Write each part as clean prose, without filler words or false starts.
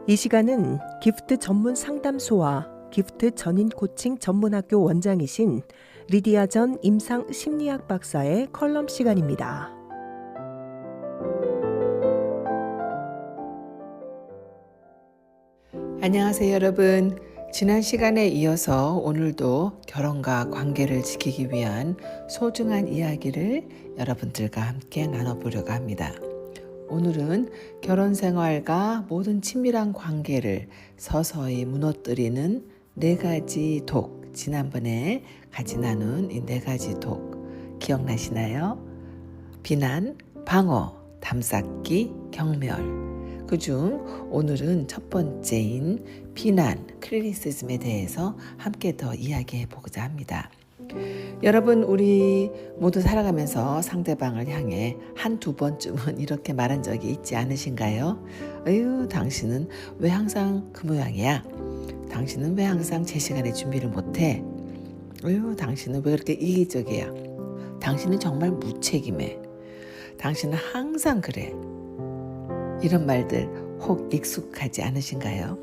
이 시간은 기프트 전문 상담소와 기프트 전인 코칭 전문학교 원장이신 리디아 전 임상 심리학 박사의 컬럼 시간입니다. 안녕하세요, 여러분. 지난 시간에 이어서 오늘도 결혼과 관계를 지키기 위한 소중한 이야기를 여러분들과 함께 나눠보려고 합니다. 오늘은 결혼 생활과 모든 친밀한 관계를 서서히 무너뜨리는 4가지 독, 지난번에 같이 나눈 이 4가지 독 기억나시나요? 비난, 방어, 담쌓기, 경멸. 그중 오늘은 첫 번째인 비난, 크리티시즘에 대해서 함께 더 이야기해 보고자 합니다. 여러분, 우리 모두 살아가면서 상대방을 향해 한두 번쯤은 이렇게 말한 적이 있지 않으신가요? 어휴, 당신은 왜 항상 그 모양이야? 당신은 왜 항상 제 시간에 준비를 못해? 어휴, 당신은 왜 그렇게 이기적이야? 당신은 정말 무책임해. 당신은 항상 그래. 이런 말들 혹 익숙하지 않으신가요?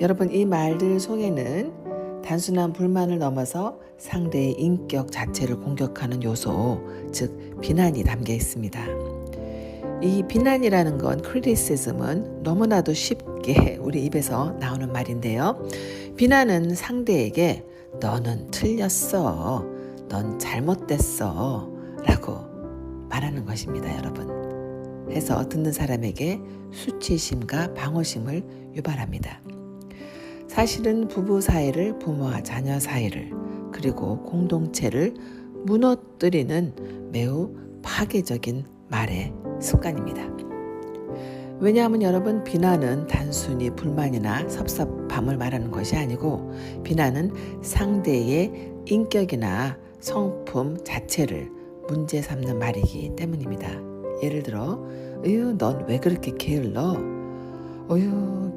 여러분, 이 말들 속에는 단순한 불만을 넘어서 상대의 인격 자체를 공격하는 요소, 즉 비난이 담겨 있습니다. 이 비난이라는 건, 크리티시즘은 너무나도 쉽게 우리 입에서 나오는 말인데요. 비난은 상대에게 너는 틀렸어, 넌 잘못됐어 라고 말하는 것입니다, 여러분. 해서 듣는 사람에게 수치심과 방어심을 유발합니다. 사실은 부부 사이를, 부모와 자녀 사이를, 그리고 공동체를 무너뜨리는 매우 파괴적인 말의 습관입니다. 왜냐하면 여러분, 비난은 단순히 불만이나 섭섭함을 말하는 것이 아니고, 비난은 상대의 인격이나 성품 자체를 문제 삼는 말이기 때문입니다. 예를 들어, 넌 왜 그렇게 게을러?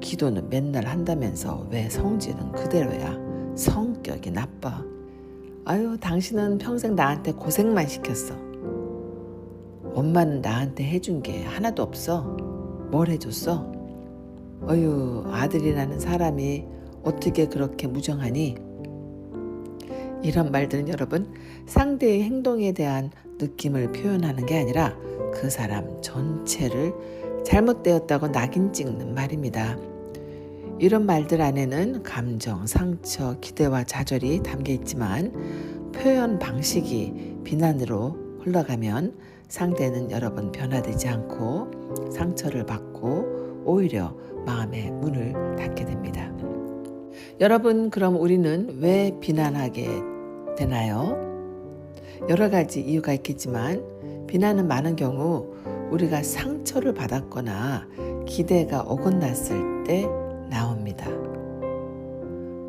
기도는 맨날 한다면서 왜 성질은 그대로야? 성격이 나빠. 당신은 평생 나한테 고생만 시켰어. 엄마는 나한테 해준 게 하나도 없어. 뭘 해줬어? 아들이라는 사람이 어떻게 그렇게 무정하니? 이런 말들은 여러분, 상대의 행동에 대한 느낌을 표현하는 게 아니라 그 사람 전체를 잘못되었다고 낙인 찍는 말입니다. 이런 말들 안에는 감정, 상처, 기대와 좌절이 담겨 있지만 표현 방식이 비난으로 흘러가면 상대는 여러분 변화되지 않고 상처를 받고 오히려 마음의 문을 닫게 됩니다. 여러분, 그럼 우리는 왜 비난하게 되나요? 여러 가지 이유가 있겠지만 비난은 많은 경우 우리가 상처를 받았거나 기대가 어긋났을 때 나옵니다.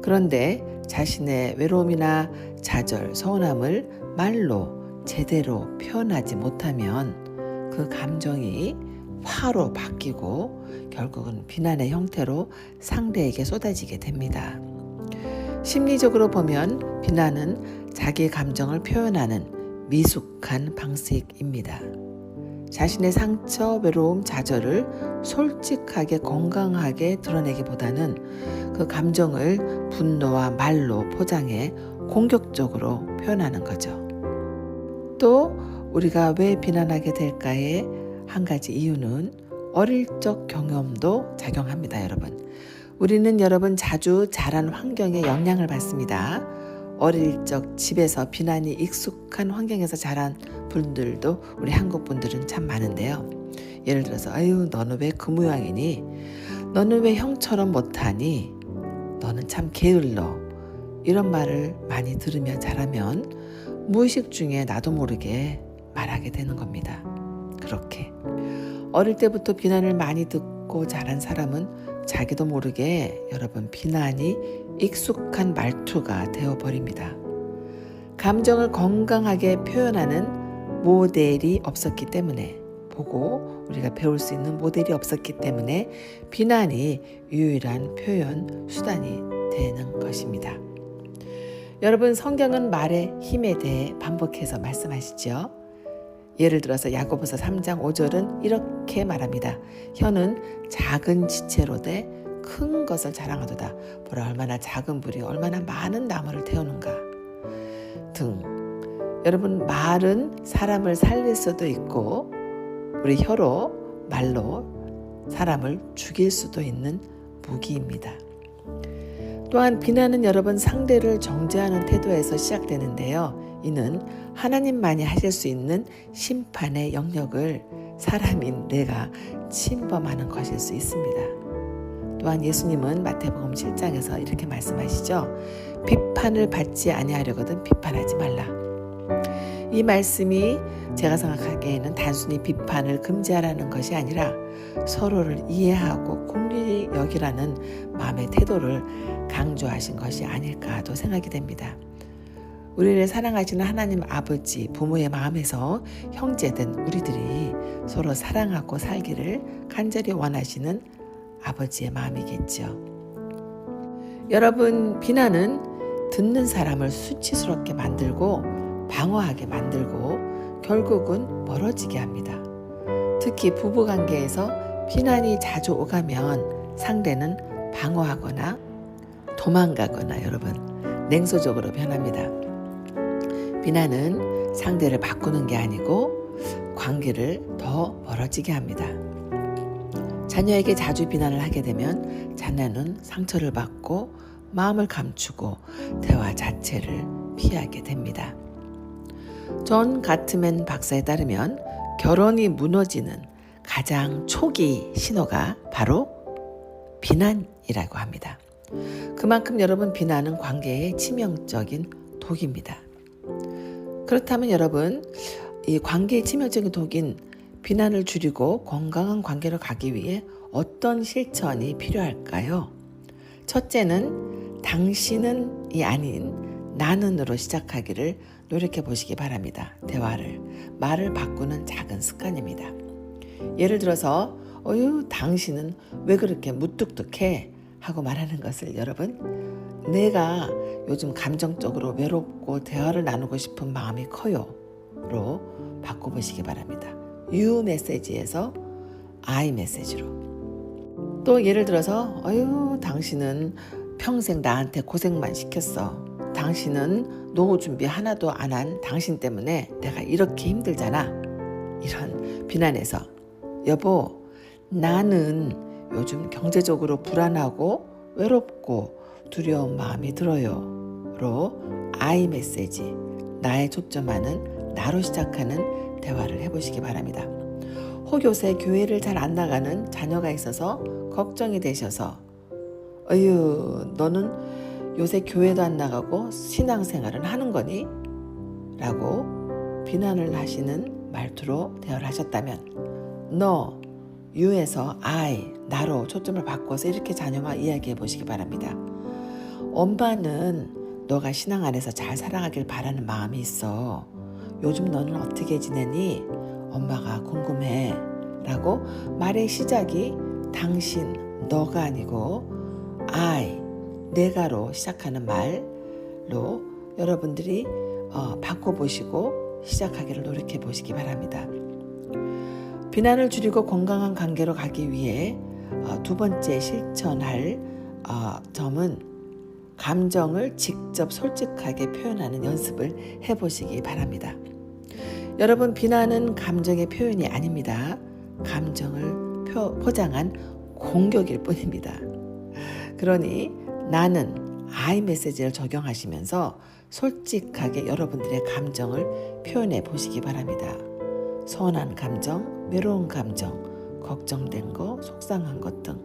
그런데 자신의 외로움이나 좌절, 서운함을 말로 제대로 표현하지 못하면 그 감정이 화로 바뀌고 결국은 비난의 형태로 상대에게 쏟아지게 됩니다. 심리적으로 보면 비난은 자기 감정을 표현하는 미숙한 방식입니다. 자신의 상처, 외로움, 좌절을 솔직하게 건강하게 드러내기보다는 그 감정을 분노와 말로 포장해 공격적으로 표현하는 거죠. 또 우리가 왜 비난하게 될까의 한 가지 이유는 어릴 적 경험도 작용합니다, 여러분. 우리는 여러분 자주 자란 환경에 영향을 받습니다. 어릴 적 집에서 비난이 익숙한 환경에서 자란 분들도 우리 한국 분들은 참 많은데요. 예를 들어서 너는 왜 그 모양이니? 너는 왜 형처럼 못하니? 너는 참 게을러. 이런 말을 많이 들으며 자라면 무의식 중에 나도 모르게 말하게 되는 겁니다. 그렇게 어릴 때부터 비난을 많이 듣고 자란 사람은 자기도 모르게 여러분 비난이 익숙한 말투가 되어버립니다. 감정을 건강하게 표현하는 모델이 없었기 때문에, 보고 우리가 배울 수 있는 모델이 없었기 때문에 비난이 유일한 표현 수단이 되는 것입니다. 여러분, 성경은 말의 힘에 대해 반복해서 말씀하시죠. 예를 들어서 야고보서 3장 5절은 이렇게 말합니다. 혀는 작은 지체로 돼 큰 것을 자랑하도다. 보라 얼마나 작은 불이 얼마나 많은 나무를 태우는가 등. 여러분, 말은 사람을 살릴 수도 있고 우리 혀로 말로 사람을 죽일 수도 있는 무기입니다. 또한 비난은 여러분 상대를 정죄하는 태도에서 시작되는데요. 이는 하나님만이 하실 수 있는 심판의 영역을 사람인 내가 침범하는 것일 수 있습니다. 또한 예수님은 마태복음 7장에서 이렇게 말씀하시죠. 비판을 받지 아니하려거든 비판하지 말라. 이 말씀이 제가 생각하기에는 단순히 비판을 금지하라는 것이 아니라 서로를 이해하고 공률히 여기라는 마음의 태도를 강조하신 것이 아닐까도 생각이 됩니다. 우리를 사랑하시는 하나님 아버지 부모의 마음에서 형제된 우리들이 서로 사랑하고 살기를 간절히 원하시는 아버지의 마음이겠죠. 여러분, 비난은 듣는 사람을 수치스럽게 만들고 방어하게 만들고 결국은 멀어지게 합니다. 특히 부부관계에서 비난이 자주 오가면 상대는 방어하거나 도망가거나 여러분 냉소적으로 변합니다. 비난은 상대를 바꾸는 게 아니고 관계를 더 멀어지게 합니다. 자녀에게 자주 비난을 하게 되면 자녀는 상처를 받고 마음을 감추고 대화 자체를 피하게 됩니다. 존 가트맨 박사에 따르면 결혼이 무너지는 가장 초기 신호가 바로 비난이라고 합니다. 그만큼 여러분 비난은 관계의 치명적인 독입니다. 그렇다면 여러분 이 관계의 치명적인 독인 비난을 줄이고 건강한 관계로 가기 위해 어떤 실천이 필요할까요? 첫째는 당신은이 아닌 나는으로 시작하기를 노력해 보시기 바랍니다. 대화를, 말을 바꾸는 작은 습관입니다. 예를 들어서 당신은 왜 그렇게 무뚝뚝해? 하고 말하는 것을 여러분 내가 요즘 감정적으로 외롭고 대화를 나누고 싶은 마음이 커요 로 바꿔보시기 바랍니다. You 메시지에서 I 메시지로. 또 예를 들어서 당신은 평생 나한테 고생만 시켰어. 당신은 노후 준비 하나도 안 한 당신 때문에 내가 이렇게 힘들잖아. 이런 비난에서 여보 나는 요즘 경제적으로 불안하고 외롭고 두려운 마음이 들어요 로 I 메시지 나의 초점하는 나로 시작하는 대화를 해보시기 바랍니다. 혹 요새 교회를 잘 안 나가는 자녀가 있어서 걱정이 되셔서 너는 요새 교회도 안 나가고 신앙생활은 하는 거니? 라고 비난을 하시는 말투로 대화를 하셨다면 너, you에서 I, 나로 초점을 바꿔서 이렇게 자녀와 이야기해 보시기 바랍니다. 엄마는 너가 신앙 안에서 잘 살아가길 바라는 마음이 있어. 요즘 너는 어떻게 지내니? 엄마가 궁금해. 라고 말의 시작이 당신, 너가 아니고 I, 내가로 시작하는 말로 여러분들이 바꿔보시고 시작하기를 노력해 보시기 바랍니다. 비난을 줄이고 건강한 관계로 가기 위해 두 번째 실천할 점은 감정을 직접 솔직하게 표현하는 연습을 해보시기 바랍니다. 여러분 비난은 감정의 표현이 아닙니다. 감정을 포장한 공격일 뿐입니다. 그러니 나는 I 메시지를 적용하시면서 솔직하게 여러분들의 감정을 표현해 보시기 바랍니다. 서운한 감정, 외로운 감정, 걱정된 거, 속상한 것 등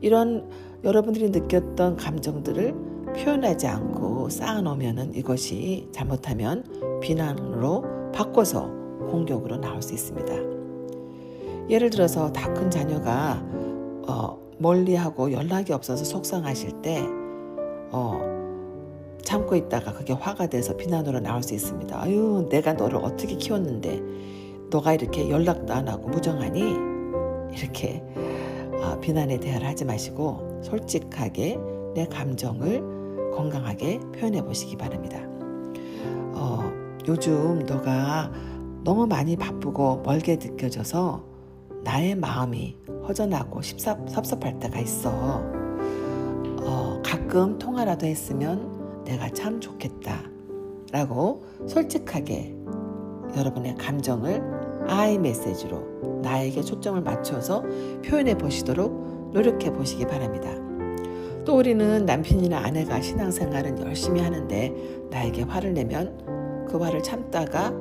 이런 여러분들이 느꼈던 감정들을 표현하지 않고 쌓아놓으면 이것이 잘못하면 비난으로 바꿔서 공격으로 나올 수 있습니다. 예를 들어서 다 큰 자녀가 멀리하고 연락이 없어서 속상하실 때 참고 있다가 그게 화가 돼서 비난으로 나올 수 있습니다. 아유, 내가 너를 어떻게 키웠는데 너가 이렇게 연락도 안 하고 무정하니? 이렇게 비난의 대화를 하지 마시고 솔직하게 내 감정을 건강하게 표현해 보시기 바랍니다. 요즘 너가 너무 많이 바쁘고 멀게 느껴져서 나의 마음이 허전하고 섭섭할 때가 있어. 가끔 통화라도 했으면 내가 참 좋겠다 라고 솔직하게 여러분의 감정을 I 메시지로 나에게 초점을 맞춰서 표현해 보시도록 노력해 보시기 바랍니다. 또 우리는 남편이나 아내가 신앙생활은 열심히 하는데 나에게 화를 내면 그 화를 참다가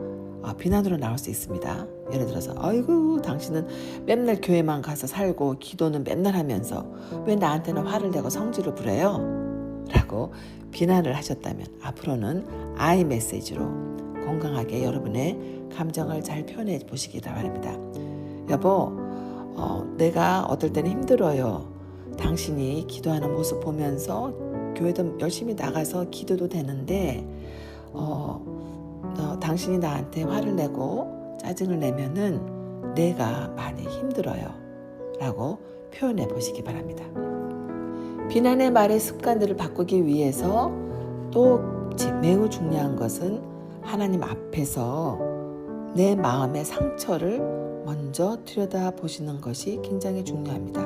비난으로 나올 수 있습니다. 예를 들어서 아이고 당신은 맨날 교회만 가서 살고 기도는 맨날 하면서 왜 나한테는 화를 내고 성질을 부려요? 라고 비난을 하셨다면 앞으로는 I 메시지로 건강하게 여러분의 감정을 잘 표현해 보시기 바랍니다. 여보, 내가 어떨 때는 힘들어요. 당신이 기도하는 모습 보면서 교회도 열심히 나가서 기도도 되는데 당신이 나한테 화를 내고 짜증을 내면은 내가 많이 힘들어요 라고 표현해 보시기 바랍니다. 비난의 말의 습관들을 바꾸기 위해서 또 매우 중요한 것은 하나님 앞에서 내 마음의 상처를 먼저 들여다보시는 것이 굉장히 중요합니다.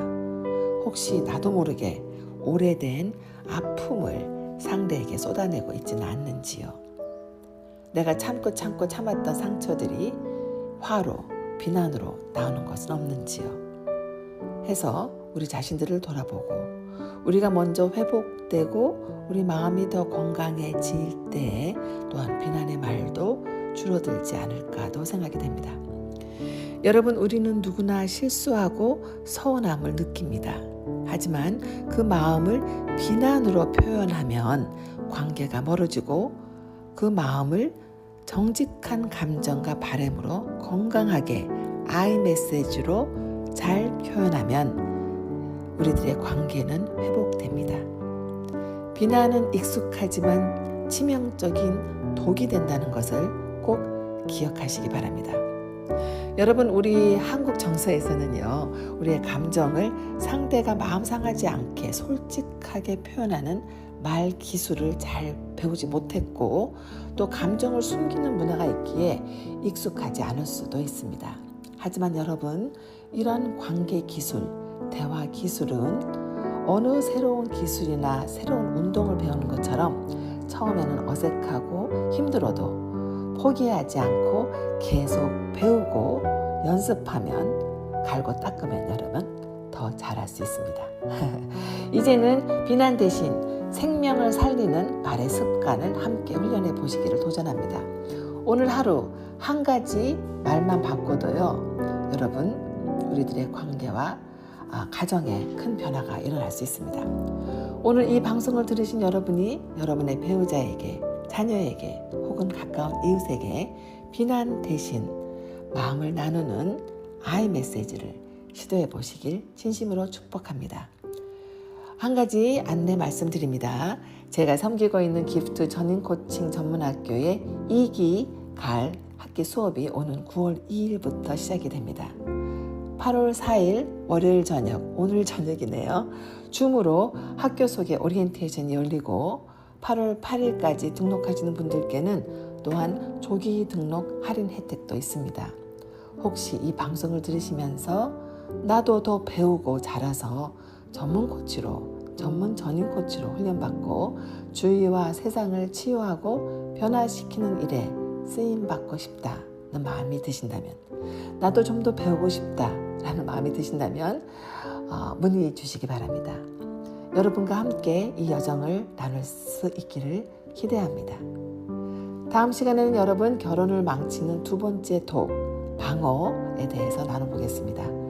혹시 나도 모르게 오래된 아픔을 상대에게 쏟아내고 있지는 않는지요. 내가 참고 참았던 상처들이 화로, 비난으로 나오는 것은 없는지요. 해서 우리 자신들을 돌아보고 우리가 먼저 회복되고 우리 마음이 더 건강해질 때 또한 비난의 말도 줄어들지 않을까도 생각이 됩니다. 여러분, 우리는 누구나 실수하고 서운함을 느낍니다. 하지만 그 마음을 비난으로 표현하면 관계가 멀어지고 그 마음을 정직한 감정과 바람으로 건강하게 I 메시지로 잘 표현하면 우리들의 관계는 회복됩니다. 비난은 익숙하지만 치명적인 독이 된다는 것을 꼭 기억하시기 바랍니다. 여러분, 우리 한국 정서에서는요, 우리의 감정을 상대가 마음 상하지 않게 솔직하게 표현하는 말 기술을 잘 배우지 못했고 또 감정을 숨기는 문화가 있기에 익숙하지 않을 수도 있습니다. 하지만 여러분, 이런 관계 기술, 대화 기술은 어느 새로운 기술이나 새로운 운동을 배우는 것처럼 처음에는 어색하고 힘들어도 포기하지 않고 계속 배우고 연습하면 갈고 닦으면 여러분 더 잘할 수 있습니다. 이제는 비난 대신 생명을 살리는 말의 습관을 함께 훈련해 보시기를 도전합니다. 오늘 하루 한 가지 말만 바꿔도요, 여러분 우리들의 관계와 가정에 큰 변화가 일어날 수 있습니다. 오늘 이 방송을 들으신 여러분이 여러분의 배우자에게, 자녀에게 혹은 가까운 이웃에게 비난 대신 마음을 나누는 I 메시지를 시도해 보시길 진심으로 축복합니다. 한 가지 안내 말씀드립니다. 제가 섬기고 있는 기프트 전인 코칭 전문학교의 2기 가을 학기 수업이 오는 9월 2일부터 시작이 됩니다. 8월 4일 월요일 저녁, 오늘 저녁이네요. 줌으로 학교 속에 오리엔테이션이 열리고 8월 8일까지 등록하시는 분들께는 또한 조기 등록 할인 혜택도 있습니다. 혹시 이 방송을 들으시면서 나도 더 배우고 자라서 전문 전인 코치로 훈련받고 주위와 세상을 치유하고 변화시키는 일에 쓰임받고 싶다는 마음이 드신다면, 나도 좀 더 배우고 싶다라는 마음이 드신다면 문의 주시기 바랍니다. 여러분과 함께 이 여정을 나눌 수 있기를 기대합니다. 다음 시간에는 여러분, 결혼을 망치는 두 번째 독, 방어에 대해서 나눠보겠습니다.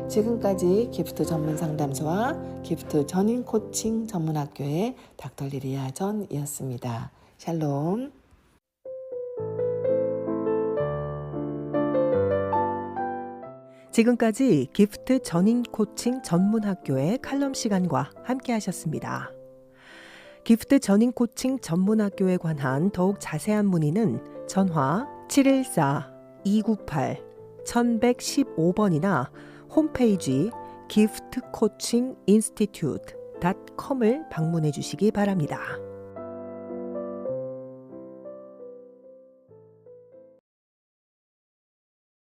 지금까지 기프트 전문 상담소와 기프트 전인 코칭 전문학교의 닥터 리리아 전이었습니다. 샬롬. 지금까지 기프트 전인 코칭 전문학교의 칼럼 시간과 함께 하셨습니다. 기프트 전인 코칭 전문학교에 관한 더욱 자세한 문의는 전화 714-298-1115번이나 홈페이지 giftcoachinginstitute.com을 방문해 주시기 바랍니다.